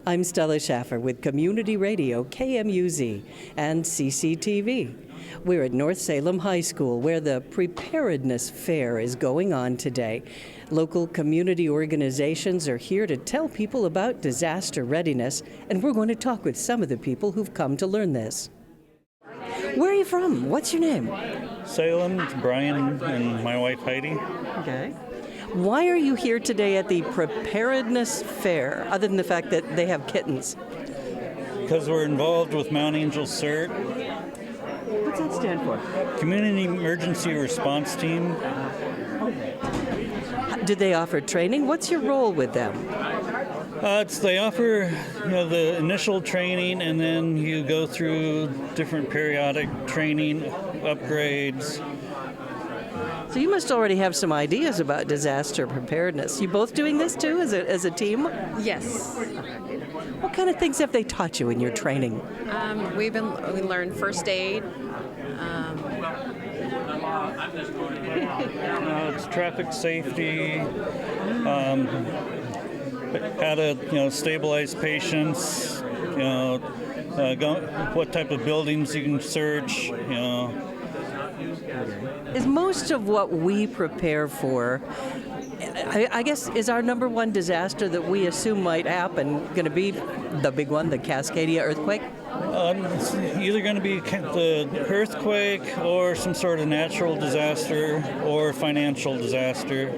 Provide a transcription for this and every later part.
I'm Stella Schaffer with Community Radio KMUZ and CCTV. We're at North Salem High School where the Preparedness Fair is going on today. Local community organizations are here to tell people about disaster readiness, and we're going to talk with some of the people who've come to learn this. Where are you from? What's your name? Salem, it's Brian, and my wife Heidi. Okay. Why are you here today at the Preparedness Fair, other than the fact that they have kittens? Because we're involved with Mount Angel CERT. What's that stand for? Community Emergency Response Team. Do they offer training? What's your role with them? They offer the initial training, and then you go through different periodic training, upgrades. So you must already have some ideas about disaster preparedness. You both doing this too as a team? Yes. What kind of things have they taught you in your training? We learned first aid. It's traffic safety, how to stabilize patients, what type of buildings you can search, Is most of what we prepare for, I guess, is our number one disaster that we assume might happen going to be the big one, the Cascadia earthquake? It's either going to be the earthquake or some sort of natural disaster or financial disaster.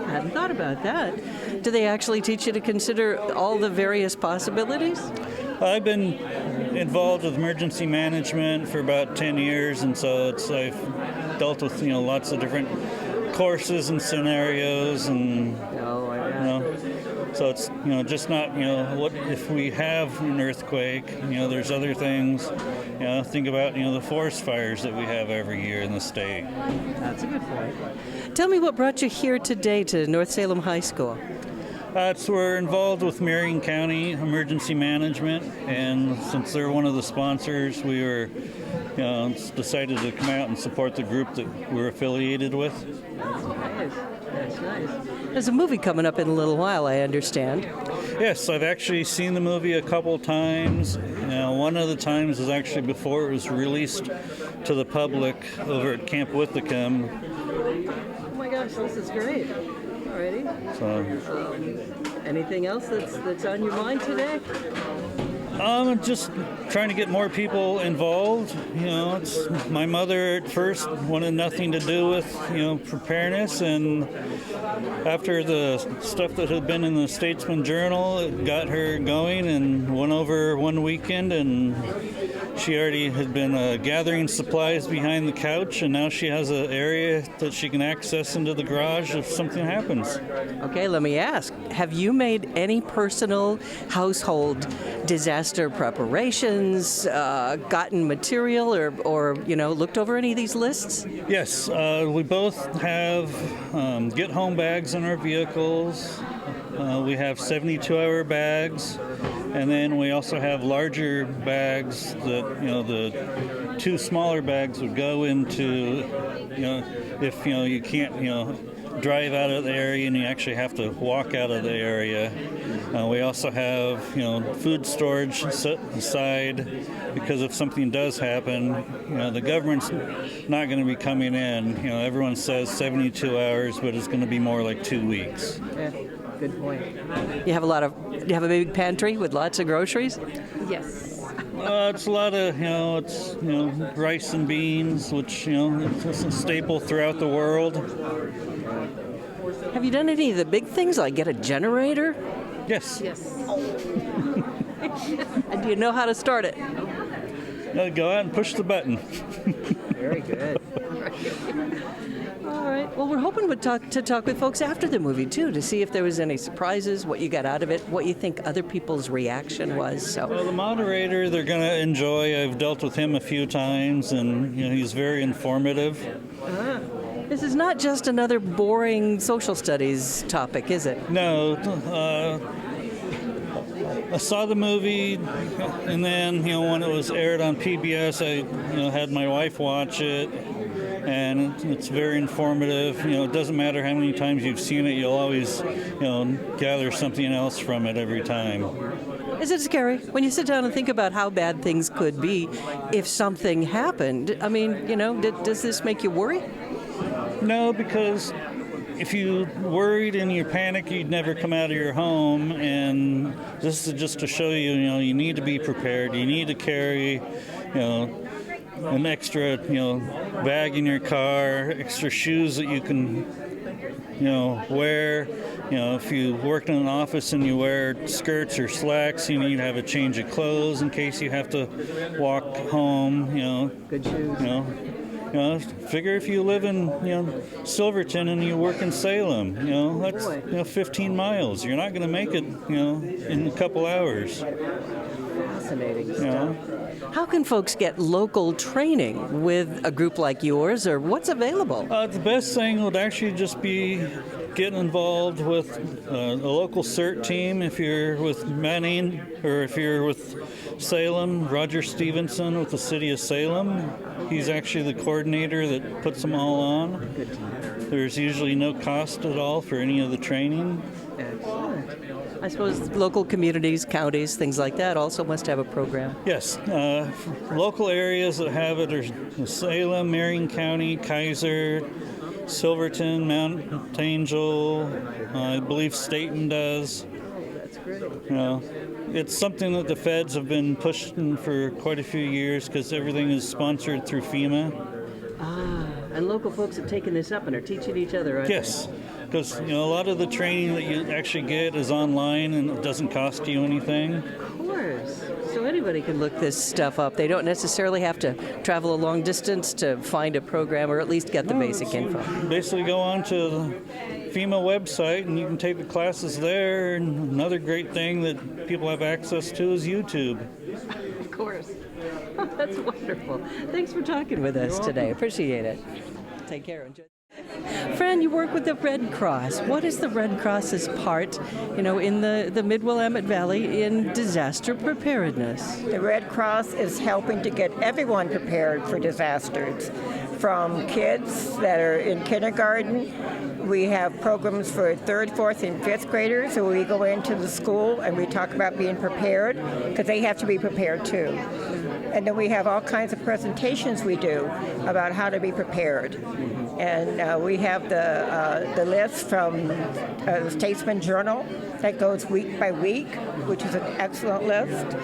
I hadn't thought about that. Do they actually teach you to consider all the various possibilities? I've been involved with emergency management for about 10 years, and so I've dealt with lots of different courses and scenarios, and so it's just not what if we have an earthquake. There's other things. Think about the forest fires that we have every year in the state. That's a good point. Tell me what brought you here today to North Salem High School. We're involved with Marion County Emergency Management, and since they're one of the sponsors, we were decided to come out and support the group that we're affiliated with. That's nice. There's a movie coming up in a little while, I understand. Yes, I've actually seen the movie a couple times. One of the times was actually before it was released to the public over at Camp Withicum. Oh my gosh, this is great. Alrighty. So, anything else that's on your mind today? Just trying to get more people involved. It's my mother at first wanted nothing to do with preparedness, and after the stuff that had been in the Statesman Journal, it got her going and went over one weekend, and she already had been gathering supplies behind the couch, and now she has an area that she can access into the garage if something happens. Okay, let me ask, have you made any personal household disaster preparations, gotten material, or looked over any of these lists? Yes, we both have get-home bags in our vehicles. We have 72-hour bags, and then we also have larger bags that, the two smaller bags would go into, if, you can't, drive out of the area and you actually have to walk out of the area. We also have, food storage set aside because if something does happen, the government's not going to be coming in. Everyone says 72 hours, but it's going to be more like 2 weeks. Yeah. Good point. You have a big pantry with lots of groceries? Yes. It's a lot of, rice and beans, which, it's a staple throughout the world. Have you done any of the big things, like get a generator? Yes. Yes. And do you know how to start it? Go out and push the button. Very good. All right. Well, we're hoping to talk with folks after the movie, too, to see if there was any surprises, what you got out of it, what you think other people's reaction was. So. Well, the moderator, they're going to enjoy. I've dealt with him a few times, and he's very informative. This is not just another boring social studies topic, is it? No. I saw the movie, and then when it was aired on PBS, I had my wife watch it, and it's very informative. It doesn't matter how many times you've seen it, you'll always gather something else from it every time. Is it scary when you sit down and think about how bad things could be if something happened? I mean, does this make you worry? No, because if you worried and you panic, you'd never come out of your home. And this is just to show you, you need to be prepared. You need to carry, an extra, bag in your car, extra shoes that you can, wear. If you work in an office and you wear skirts or slacks, you need to have a change of clothes in case you have to walk home. Good shoes. Figure if you live in Silverton and you work in Salem, that's 15 miles. You're not going to make it in a couple hours. Fascinating stuff. How can folks get local training with a group like yours, or what's available? The best thing would actually just be getting involved with a local CERT team. If you're with Manning, or if you're with Salem, Roger Stevenson with the City of Salem. He's actually the coordinator that puts them all on. There's usually no cost at all for any of the training. Excellent. I suppose local communities, counties, things like that also must have a program. Yes. Local areas that have it are Salem, Marion County, Kaiser, Silverton, Mount Angel, I believe Staten does. That's great. It's something that the feds have been pushing for quite a few years because everything is sponsored through FEMA. And local folks have taken this up and are teaching each other, right? Yes, because a lot of the training that you actually get is online and it doesn't cost you anything. Of course. So anybody can look this stuff up. They don't necessarily have to travel a long distance to find a program or at least get the basic info. Basically go on to the FEMA website and you can take the classes there. And another great thing that people have access to is YouTube. Of course. That's wonderful. Thanks for talking with us today. Appreciate it. Take care. Enjoy. Fran, you work with the Red Cross. What is the Red Cross's part, in the Mid-Willamette Valley in disaster preparedness? The Red Cross is helping to get everyone prepared for disasters, from kids that are in kindergarten. We have programs for 3rd, 4th, and 5th graders, so we go into the school and we talk about being prepared, because they have to be prepared too. And then we have all kinds of presentations we do about how to be prepared. And we have the list from the Statesman Journal that goes week by week, which is an excellent list.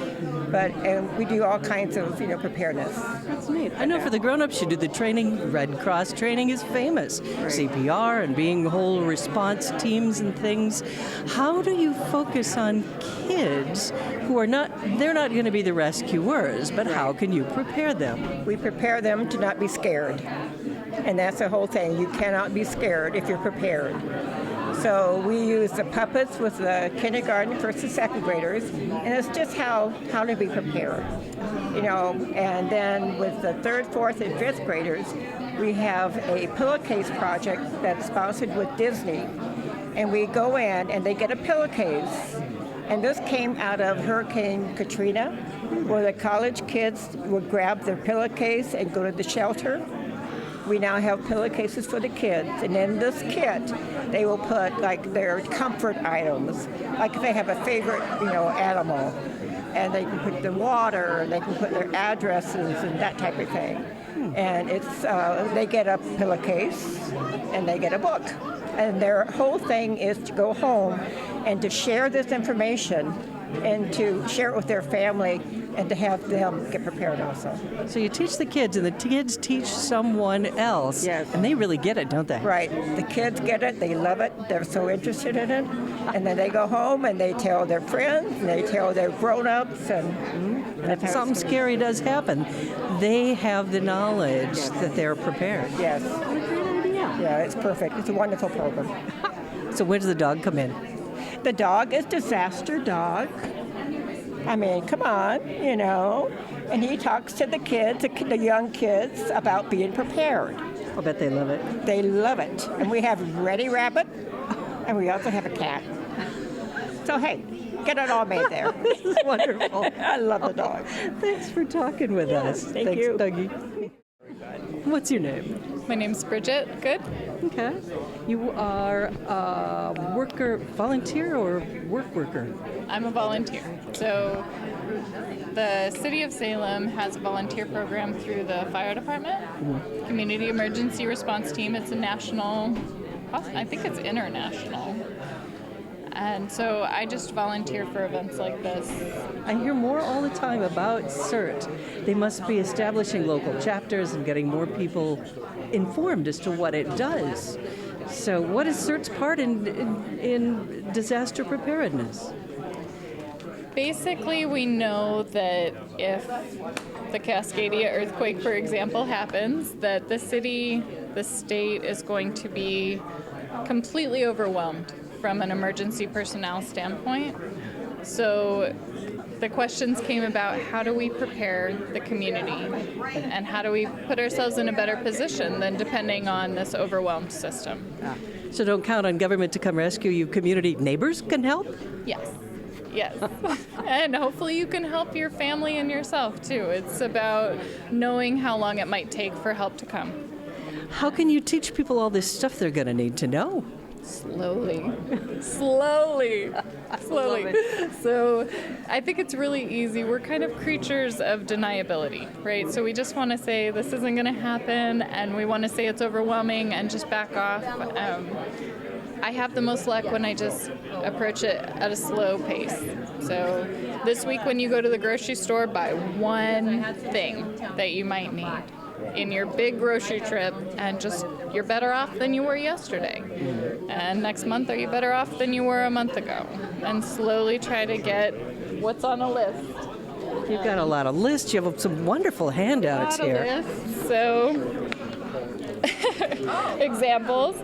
And we do all kinds of preparedness. That's neat. I know for the grown-ups you do the training. Red Cross training is famous. Right. CPR and being whole response teams and things. How do you focus on kids who are they're not going to be the rescuers, but how can you prepare them? We prepare them to not be scared. And that's the whole thing. You cannot be scared if you're prepared. So we use the puppets with the kindergarten, 1st and 2nd graders, and it's just how to be prepared. And then with the 3rd, 4th, and 5th graders, we have a pillowcase project that's sponsored with Disney. And we go in and they get a pillowcase. And this came out of Hurricane Katrina, where the college kids would grab their pillowcase and go to the shelter. We now have pillowcases for the kids, and in this kit, they will put their comfort items, like if they have a favorite, animal, and they can put the water, they can put their addresses and that type of thing. And it's they get a pillowcase and they get a book, and their whole thing is to go home and to share this information and to share it with their family and to have them get prepared also. So you teach the kids, and the kids teach someone else. Yes. And they really get it, don't they? Right. The kids get it. They love it. They're so interested in it. And then they go home and they tell their friends, and they tell their grown-ups. And if something scary does happen, they have the knowledge that they're prepared. Yes. What a great idea. Yeah, it's perfect. It's a wonderful program. So where does the dog come in? The dog is Disaster Dog. I mean, come on, And he talks to the kids, the young kids, about being prepared. I bet they love it. They love it. And we have Ready Rabbit, and we also have a cat. So, hey, Get it all made there. This is wonderful. I love the dog. Thanks for talking with us. Thank Thanks, you. Dougie. What's your name? My name's Bridget. Good. Okay. You are a worker, volunteer, or work worker? I'm a volunteer. So the City of Salem has a volunteer program through the fire department, Community Emergency Response Team. It's a national, I think it's international. And so I just volunteer for events like this. I hear more all the time about CERT. They must be establishing local chapters and getting more people informed as to what it does. So what is CERT's part in disaster preparedness? Basically, we know that if the Cascadia earthquake, for example, happens, that the city, the state is going to be completely overwhelmed from an emergency personnel standpoint. So the questions came about how do we prepare the community and how do we put ourselves in a better position than depending on this overwhelmed system. So don't count on government to come rescue you. Community neighbors can help? Yes. Yes. And hopefully you can help your family and yourself too. It's about knowing how long it might take for help to come. How can you teach people all this stuff they're going to need to know? Slowly. So I think it's really easy. We're kind of creatures of deniability, right? So we just want to say this isn't going to happen, and we want to say it's overwhelming and just back off. I have the most luck when I just approach it at a slow pace. So this week when you go to the grocery store, buy one thing that you might need in your big grocery trip, and just you're better off than you were yesterday. And next month, are you better off than you were a month ago? And slowly try to get what's on a list. You've got a lot of lists. You have some wonderful handouts here. So examples.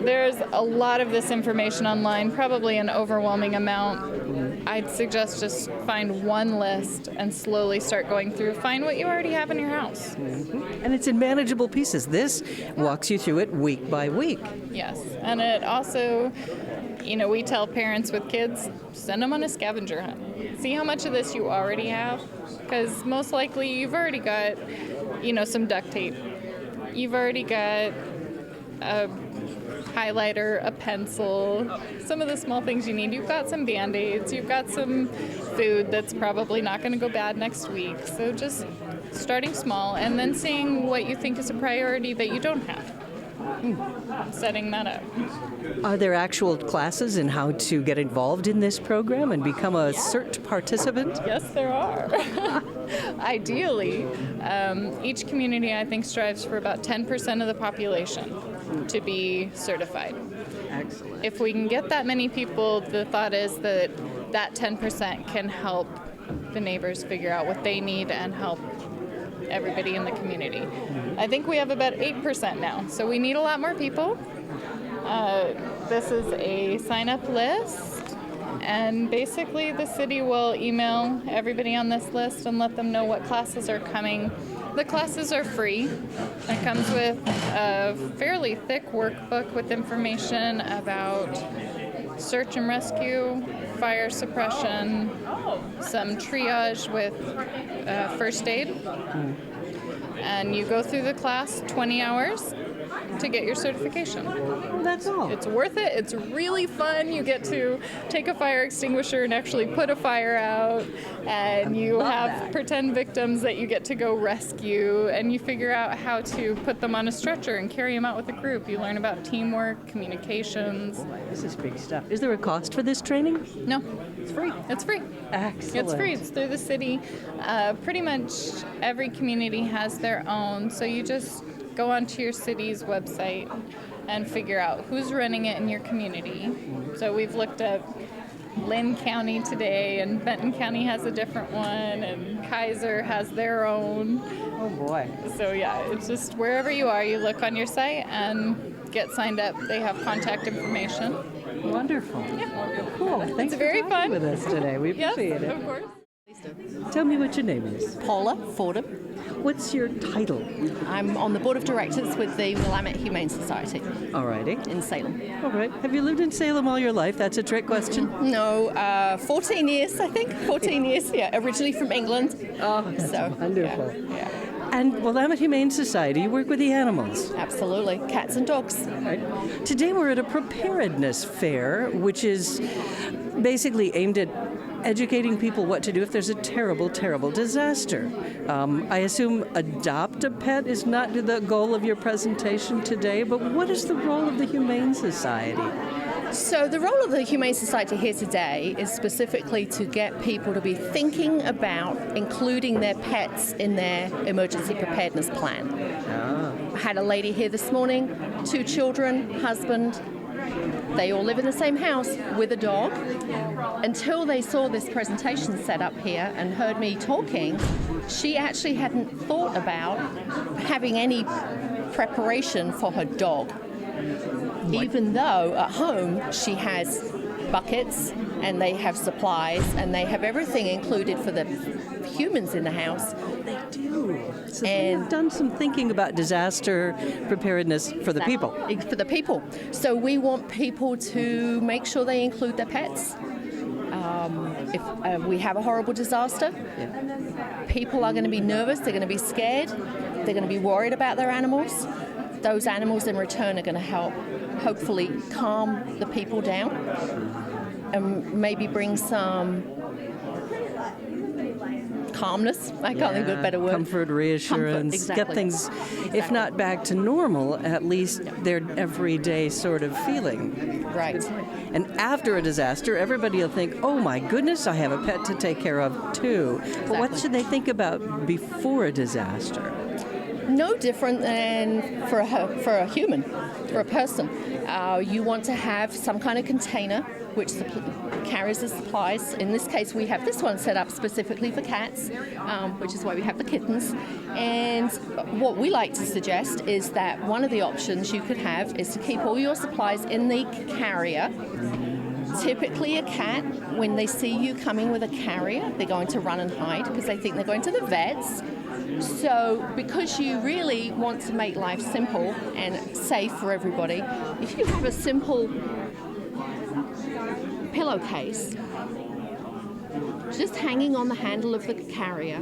There's a lot of this information online, probably an overwhelming amount. I'd suggest just find one list and slowly start going through. Find what you already have in your house. And it's in manageable pieces. This walks you through it week by week. Yes. And it also, we tell parents with kids, send them on a scavenger hunt. See how much of this you already have. Because most likely you've already got, some duct tape. You've already got a highlighter, a pencil, some of the small things you need. You've got some Band-Aids, you've got some food that's probably not going to go bad next week. So just starting small and then seeing what you think is a priority that you don't have. Setting that up. Are there actual classes in how to get involved in this program and become a CERT participant? Yes, there are. Ideally, each community, I think, strives for about 10% of the population to be certified. Excellent. If we can get that many people, the thought is that that 10% can help the neighbors figure out what they need and help everybody in the community. I think we have about 8% now, so we need a lot more people. This is a sign-up list, and basically the city will email everybody on this list and let them know what classes are coming. The classes are free. It comes with a fairly thick workbook with information about search and rescue, fire suppression, some triage with first aid. And you go through the class 20 hours to get your certification. Oh, that's all. It's worth it. It's really fun. You get to take a fire extinguisher and actually put a fire out, and you have pretend victims that you get to go rescue, and you figure out how to put them on a stretcher and carry them out with a group. You learn about teamwork, communications. This is big stuff. Is there a cost for this training? No, It's free. it's free. Excellent. It's free. It's through the city. Pretty much every community has their own, so you just go onto your city's website and figure out who's running it in your community. So we've looked at Lynn County today, and Benton County has a different one, and Kaiser has their own. Oh, boy. So yeah, it's just wherever you are, you look on your site and get signed up. They have contact information. Wonderful. Yeah. Cool. Thanks It's very for talking fun. with us today. We Yes, appreciate it. of course. Tell me what your name is. Paula Fordham. What's your title? I'm on the board of directors with the Willamette Humane Society All righty. in Salem. All right. Have you lived in Salem all your life? That's a trick question. No, 14 years, I think. 14 years, yeah. Originally from England. Oh, that's So, wonderful. Yeah. And Willamette Humane Society, you work with the animals. Absolutely. Cats and dogs. Right. Today we're at a preparedness fair, which is basically aimed at educating people what to do if there's a terrible, terrible disaster. I assume adopt a pet is not the goal of your presentation today, but what is the role of the Humane Society? So the role of the Humane Society here today is specifically to get people to be thinking about including their pets in their emergency preparedness plan. I had a lady here this morning, 2 children, husband. They all live in the same house with a dog. Until they saw this presentation set up here and heard me talking, she actually hadn't thought about having any preparation for her dog. Even though at home she has buckets and they have supplies and they have everything included for the humans in the house. They do. So And- they've done some thinking about disaster preparedness for the people. For the people. So we want people to make sure they include their pets. If we have a horrible disaster, people are going to be nervous, they're going to be scared, they're going to be worried about their animals. Those animals in return are going to help hopefully calm the people down and maybe bring some calmness. I can't think of a better word. Comfort, reassurance, Comfort, get things, if not back to normal, at least their everyday sort of feeling. Right. And after a disaster, everybody will think, oh my goodness, I have a pet to take care of too. But what Exactly. should they think about before a disaster? No different than for a human, for a person. You want to have some kind of container which carries the supplies. In this case, we have this one set up specifically for cats, which is why we have the kittens. And what we like to suggest is that one of the options you could have is to keep all your supplies in the carrier. Typically a cat, when they see you coming with a carrier, they're going to run and hide because they think they're going to the vets. So because you really want to make life simple and safe for everybody, if you have a simple pillowcase just hanging on the handle of the carrier,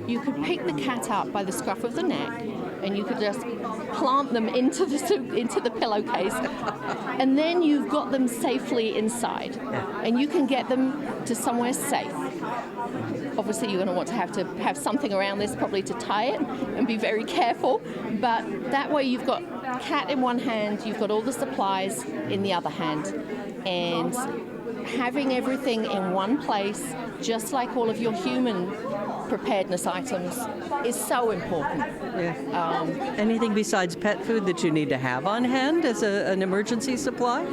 you could pick the cat up by the scruff of the neck and you could just plant them into the pillowcase, and then you've got them safely inside, and you can get them to somewhere safe. Obviously, you're going to want to have something around this probably to tie it and be very careful, but that way you've got cat in one hand, you've got all the supplies in the other hand, and having everything in one place, just like all of your human preparedness items, is so important. Anything besides pet food that you need to have on hand as an emergency supply?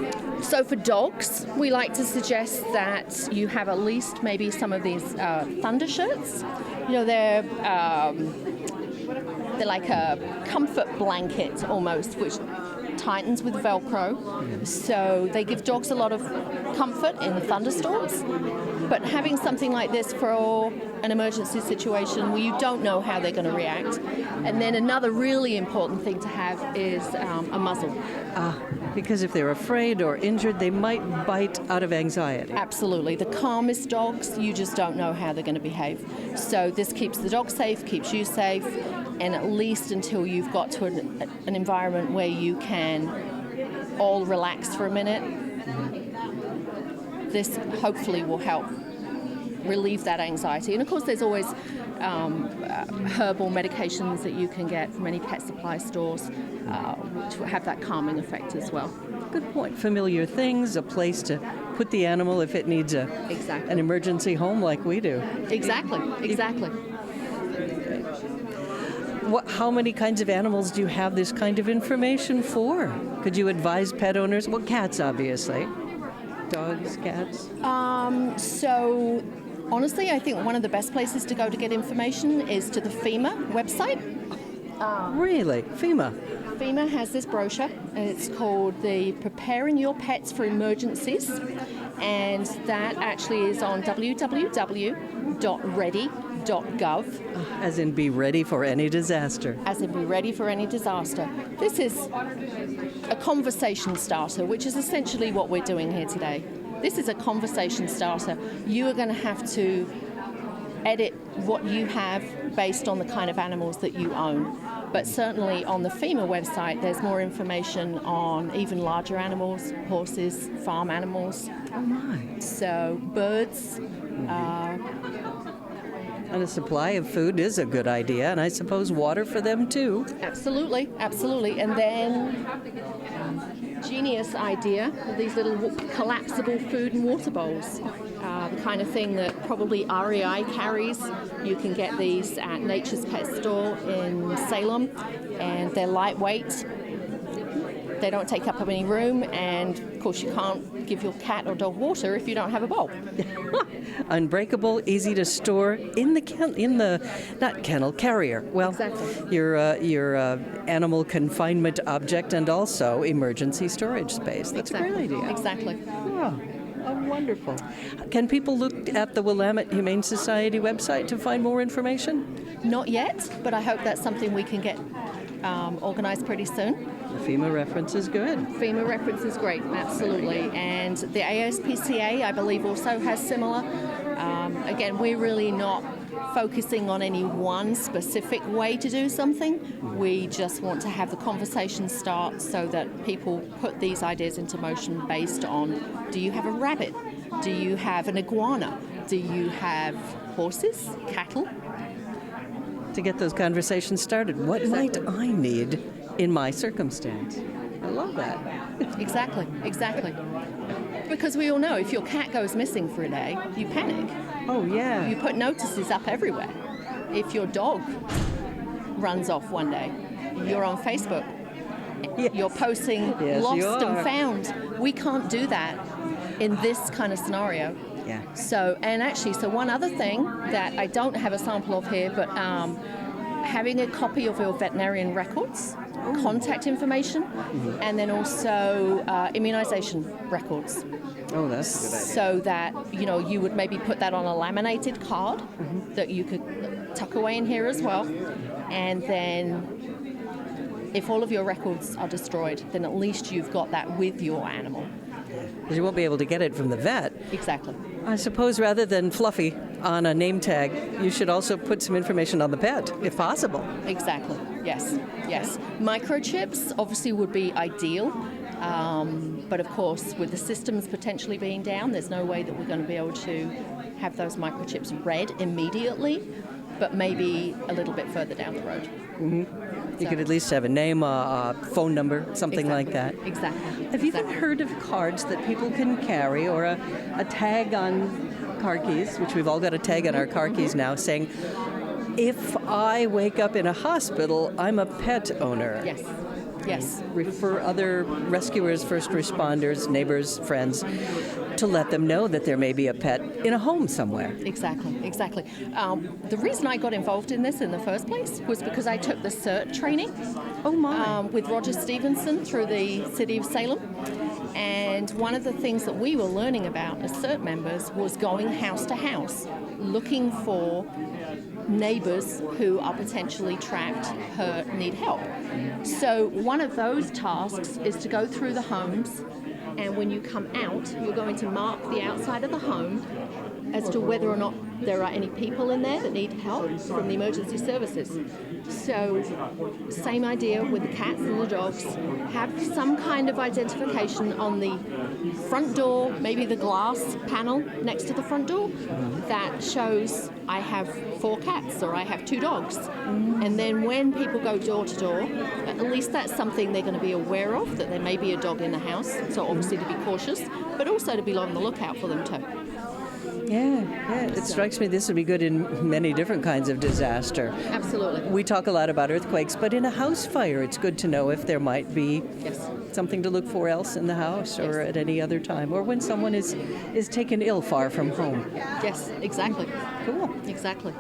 So for dogs, we like to suggest that you have at least maybe some of these thunder shirts. You know, they're like a comfort blanket almost, which tightens with Velcro. So they give dogs a lot of comfort in thunderstorms. But having something like this for an emergency situation where you don't know how they're going to react. And then another really important thing to have is a muzzle. Because if they're afraid or injured, they might bite out of anxiety. Absolutely. The calmest dogs, you just don't know how they're going to behave. So this keeps the dog safe, keeps you safe, and at least until you've got to an environment where you can all relax for a minute, this hopefully will help relieve that anxiety. And of course, there's always herbal medications that you can get from any pet supply stores, which will have that calming effect as well. Good point. Familiar things, a place to put the animal if it needs Exactly. an emergency home like we do. Exactly. How many kinds of animals do you have this kind of information for? Could you advise pet owners? Well, cats, obviously. Dogs, cats? So honestly, I think one of the best places to go to get information is to the FEMA website. Really? FEMA? FEMA has this brochure, and it's called the Preparing Your Pets for Emergencies, and that actually is on www.ready.gov. .gov, As in, be ready for any disaster. as in be ready for any disaster. This is a conversation starter, which is essentially what we're doing here today. This is a conversation starter. You are going to have to edit what you have based on the kind of animals that you own. But certainly on the FEMA website, there's more information on even larger animals, horses, farm animals. Oh, my. So birds. And a supply of food is a good idea, and I suppose water for them, too. Absolutely, absolutely. And then genius idea, these little collapsible food and water bowls. The kind of thing that probably REI carries. You can get these at Nature's Pet Store in Salem, and they're lightweight. They don't take up any room, and of course you can't give your cat or dog water if you don't have a bowl. Unbreakable, easy to store in the carrier. Well, Exactly. your animal confinement object and also emergency storage space. That's a great idea. Exactly. Oh, wonderful. Can people look at the Willamette Humane Society website to find more information? Not yet, but I hope that's something we can get organized pretty soon. The FEMA reference is good. FEMA reference is great, absolutely. And the ASPCA, I believe, also has similar. Again, we're really not focusing on any one specific way to do something. We just want to have the conversation start so that people put these ideas into motion based on, do you have a rabbit? Do you have an iguana? Do you have horses, cattle? To get those conversations started, what might I need in my circumstance? I love that. Exactly, exactly. Because we all know if your cat goes missing for a day, you panic. Oh, yeah. You put notices up everywhere. If your dog runs off one day, you're on Facebook. Yes. You're posting Yes, lost you and are. found. We can't do that in this kind of scenario. Yeah. So one other thing that I don't have a sample of here, but having a copy of your veterinarian records, contact information, and then also immunization records. Oh, that's a good idea. So that, you would maybe put that on a laminated card that you could tuck away in here as well. And then if all of your records are destroyed, then at least you've got that with your animal. Because you won't be able to get it from the vet. Exactly. I suppose rather than Fluffy on a name tag, you should also put some information on the pet, if possible. Exactly. Yes. Yes. Microchips obviously would be ideal. But of course, with the systems potentially being down, there's no way that we're going to be able to have those microchips read immediately, but maybe a little bit further down the road. You could at least have a name, a phone number, something like that. Exactly. Have you even heard of cards that people can carry, or a tag on car keys, which we've all got a tag on our car keys now, saying, if I wake up in a hospital, I'm a pet owner. Yes. Yes. Refer other rescuers, first responders, neighbors, friends, to let them know that there may be a pet in a home somewhere. Exactly, exactly. The reason I got involved in this in the first place was because I took the CERT training with Roger Stevenson through the City of Salem. And one of the things that we were learning about as CERT members was going house to house, looking for neighbors who are potentially trapped, hurt, need help. So one of those tasks is to go through the homes, and when you come out, you're going to mark the outside of the home as to whether or not there are any people in there that need help from the emergency services. So same idea with the cats and the dogs. Have some kind of identification on the front door, maybe the glass panel next to the front door that shows I have 4 cats or I have 2 dogs. And then when people go door to door, at least that's something they're going to be aware of, that there may be a dog in the house. So obviously to be cautious, but also to be on the lookout for them too. Yeah. It strikes me this would be good in many different kinds of disaster. Absolutely. We talk a lot about earthquakes, but in a house fire, it's good to know if there might be Yes. something to look for else in the house or at any other time, or when someone is taken ill far from home. Yes, exactly. Cool. Exactly.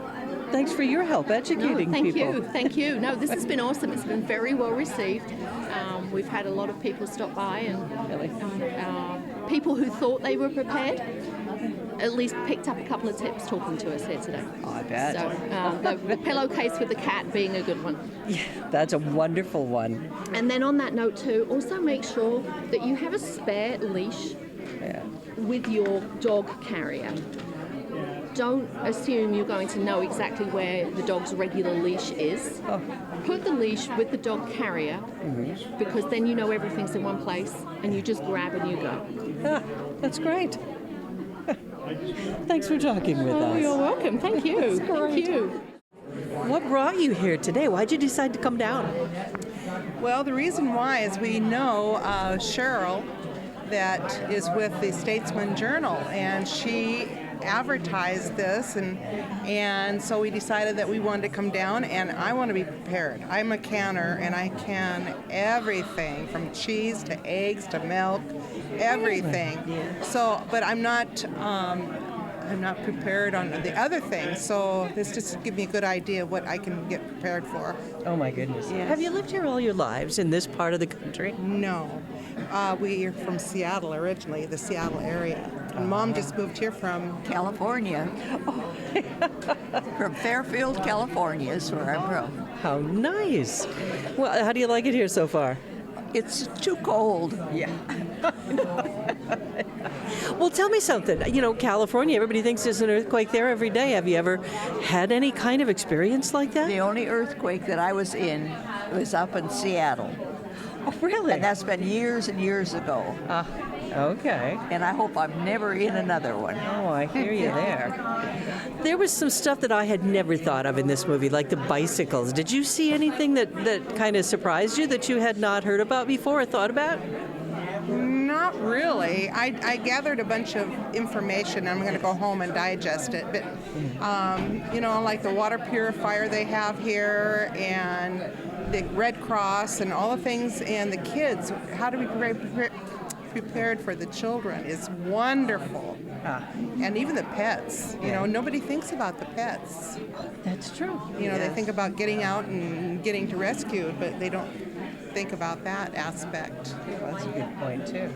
Thanks for your help educating Thank people. you. Thank you. No, this has been awesome. It's been very well received. We've had a lot of people stop by and Really? people who thought they were prepared at least picked up a couple of tips talking to us here today. Oh, I bet. So the pillowcase with the cat being a good one. That's a wonderful one. And then on that note too, also make sure that you have a spare leash with your dog carrier. Don't assume you're going to know exactly where the dog's regular leash is. Put the leash with the dog carrier, because then you know everything's in one place and you just grab and you go. That's great. Thanks for talking with us. You're welcome. Thank you. Thank you. What brought you here today? Why'd you decide to come down? Well, the reason why is we know Cheryl that is with the Statesman Journal, and she advertised this, and so we decided that we wanted to come down, and I want to be prepared. I'm a canner, and I can everything from cheese to eggs to milk, everything. So, but I'm not prepared on the other things, so this just gives me a good idea of what I can get prepared for. Oh my goodness. Yes. Have you lived here all your lives in this part of the country? No. We are from Seattle originally, the Seattle area. And Mom just moved here from California. From Fairfield, California is where I'm from. How nice. Well, how do you like it here so far? It's too cold. Yeah. Well, tell me something. You know, California, everybody thinks there's an earthquake there every day. Have you ever had any kind of experience like that? The only earthquake that I was in was up in Seattle. Oh, really? And that's been years and years ago. Okay. And I hope I'm never in another one. Oh, I hear you there. There was some stuff that I had never thought of in this movie, like the bicycles. Did you see anything that kind of surprised you that you had not heard about before or thought about? Not really. I gathered a bunch of information. I'm going to go home and digest it. But, you know, like the water purifier they have here and the Red Cross and all the things, and the kids, how to be prepared for the children is wonderful. And even the pets. You know, nobody thinks about the pets. That's true. You know, they think about getting out and getting to rescue, but they don't think about that aspect. Well, that's a good point, too.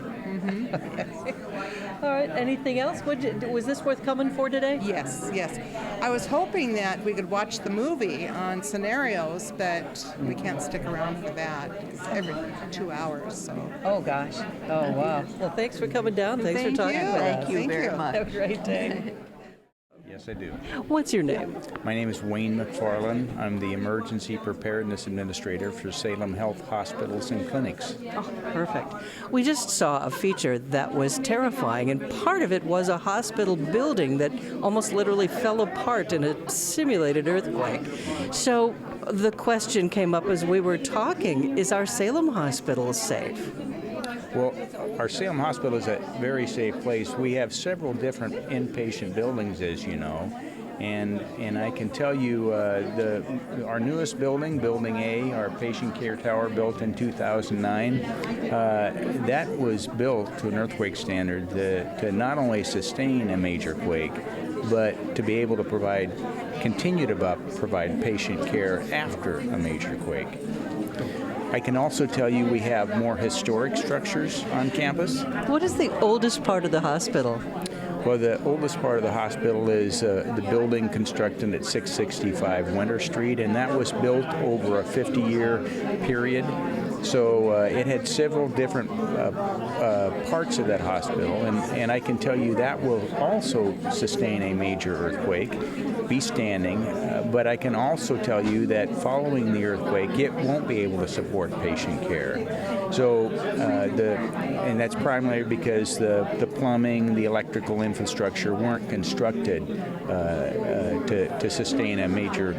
All right, anything else? Was this worth coming for today? Yes, yes. I was hoping that we could watch the movie on scenarios, but we can't stick around for that. It's every 2 hours, so. Oh, gosh. Oh, wow. Well, thanks for coming down. Thanks for talking with us. Thank you very much. Have a great day. Yes, I do. What's your name? My name is Wayne McFarland. I'm the Emergency Preparedness Administrator for Salem Health Hospitals and Clinics. Oh, perfect. We just saw a feature that was terrifying, and part of it was a hospital building that almost literally fell apart in a simulated earthquake. So the question came up as we were talking, is our Salem hospital safe? Well, our Salem Hospital is a very safe place. We have several different inpatient buildings, as you know, and I can tell you our newest building, Building A, our patient care tower, built in 2009, that was built to an earthquake standard to not only sustain a major quake, but to be able to continue to provide patient care after a major quake. I can also tell you we have more historic structures on campus. What is the oldest part of the hospital? Well, the oldest part of the hospital is the building constructed at 665 Winter Street, and that was built over a 50-year period. So it had several different parts of that hospital, and I can tell you that will also sustain a major earthquake, be standing, but I can also tell you that following the earthquake, it won't be able to support patient care. So, and that's primarily because the plumbing, the electrical infrastructure weren't constructed to sustain a major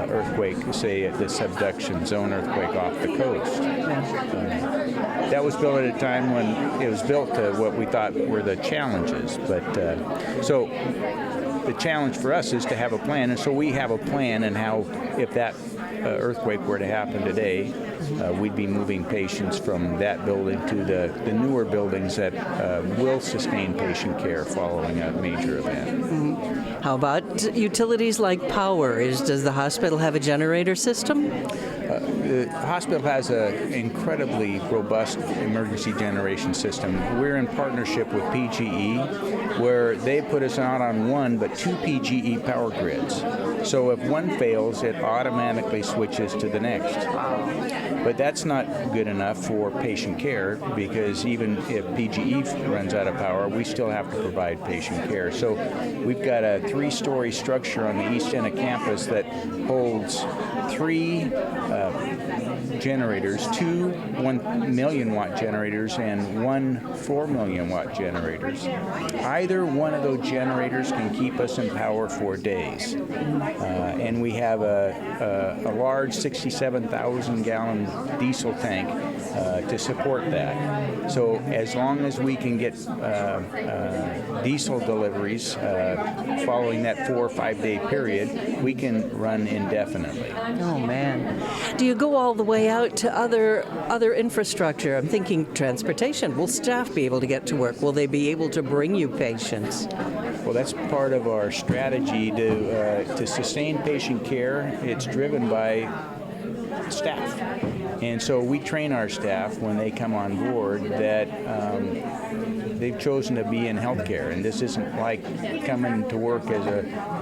earthquake, say the subduction zone earthquake off the coast. That was built at a time when it was built to what we thought were the challenges. But so the challenge for us is to have a plan, and so we have a plan and how, if that earthquake were to happen today, we'd be moving patients from that building to the newer buildings that will sustain patient care following a major event. Mm-hmm. How about utilities like power? Does the hospital have a generator system? the hospital has an incredibly robust emergency generation system. We're in partnership with PGE, where they put us out on one but two PGE power grids. So if one fails, it automatically switches to the next. But that's not good enough for patient care, because even if PGE runs out of power, we still have to provide patient care. So we've got a 3-story structure on the east end of campus that holds 3 generators, 2 1 million watt generators and 1 4 million watt generators. Either one of those generators can keep us in power for days. And we have a large 67,000 gallon diesel tank to support that. So as long as we can get diesel deliveries following that 4 or 5 day period, we can run indefinitely. Oh man. Do you go all the way out to other infrastructure? I'm thinking transportation. Will staff be able to get to work? Will they be able to bring you patients? Well, that's part of our strategy to sustain patient care. It's driven by staff. And so we train our staff when they come on board that they've chosen to be in healthcare, and this isn't like coming to work as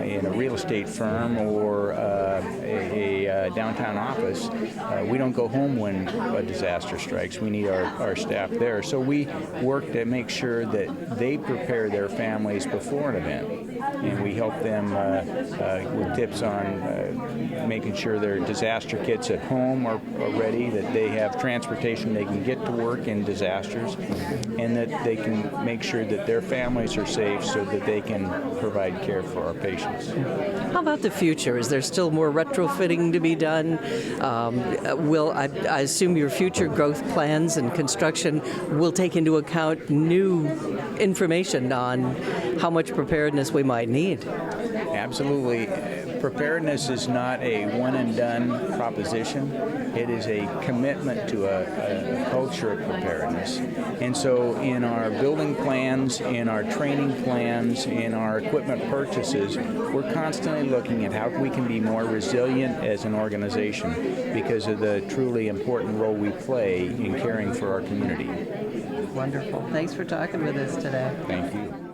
in a real estate firm or a downtown office. We don't go home when a disaster strikes. We need our staff there. So we work to make sure that they prepare their families before an event, and we help them with tips on making sure their disaster kits at home are ready, that they have transportation they can get to work in disasters, and that they can make sure that their families are safe so that they can provide care for our patients. How about the future? Is there still more retrofitting to be done? I assume your future growth plans and construction will take into account new information on how much preparedness we might need. Absolutely. Preparedness is not a one-and-done proposition. It is a commitment to a culture of preparedness. And so in our building plans, in our training plans, in our equipment purchases, we're constantly looking at how we can be more resilient as an organization because of the truly important role we play in caring for our community. Wonderful. Thanks for talking with us today. Thank you.